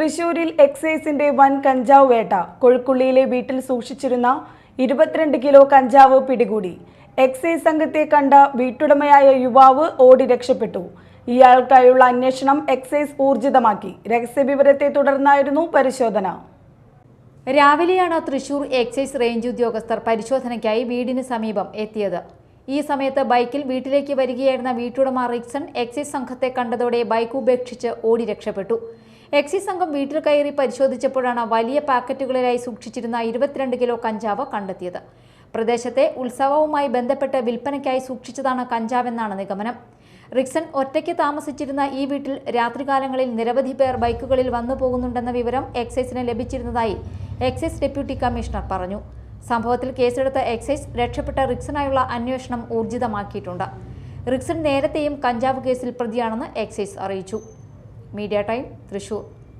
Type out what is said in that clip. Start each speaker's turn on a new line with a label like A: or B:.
A: തൃശൂരിൽ എക്സൈസിന്റെ വൻ കഞ്ചാവ് വേട്ട. കൊഴുക്കുള്ളിയിലെ വീട്ടിൽ സൂക്ഷിച്ചിരുന്ന 22 കിലോ കഞ്ചാവ് പിടികൂടി. എക്സൈസ് സംഘത്തെ കണ്ട വീട്ടുടമയായ യുവാവ് ഓടി രക്ഷപ്പെട്ടു. ഇയാൾക്കായുള്ള അന്വേഷണം എക്സൈസ് ഊർജിതമാക്കി. രഹസ്യവിവരത്തെ തുടർന്നായിരുന്നു പരിശോധന.
B: രാവിലെയാണ് തൃശൂർ എക്സൈസ് റേഞ്ച് ഉദ്യോഗസ്ഥർ പരിശോധനയ്ക്കായി വീടിന് സമീപം എത്തിയത്. ഈ സമയത്ത് ബൈക്കിൽ വീട്ടിലേക്ക് വരികയായിരുന്ന വീട്ടുടമ റിക്സൺ എക്സൈസ് സംഘത്തെ കണ്ടതോടെ ബൈക്ക് ഉപേക്ഷിച്ച് ഓടി രക്ഷപ്പെട്ടു. എക്സൈസ് സംഘം വീട്ടിൽ കയറി പരിശോധിച്ചപ്പോഴാണ് വലിയ പാക്കറ്റുകളിലായി സൂക്ഷിച്ചിരുന്ന 22 കിലോ കഞ്ചാവ് കണ്ടെത്തിയത്. പ്രദേശത്തെ ഉത്സവവുമായി ബന്ധപ്പെട്ട് വിൽപ്പനയ്ക്കായി സൂക്ഷിച്ചതാണ് കഞ്ചാവെന്നാണ് നിഗമനം. റിക്സൺ ഒറ്റയ്ക്ക് താമസിച്ചിരുന്ന ഈ വീട്ടിൽ രാത്രികാലങ്ങളിൽ നിരവധി പേർ ബൈക്കുകളിൽ വന്നു പോകുന്നുണ്ടെന്ന വിവരം എക്സൈസിന് ലഭിച്ചിരുന്നതായി എക്സൈസ് ഡെപ്യൂട്ടി കമ്മീഷണർ പറഞ്ഞു. സംഭവത്തിൽ കേസെടുത്ത എക്സൈസ് രക്ഷപ്പെട്ട റിക്സനായുള്ള അന്വേഷണം ഊർജിതമാക്കിയിട്ടുണ്ട്. റിക്സൺ നേരത്തെയും കഞ്ചാവ് കേസിൽ പ്രതിയാണെന്ന് എക്സൈസ് അറിയിച്ചു. Media time, Thrissur.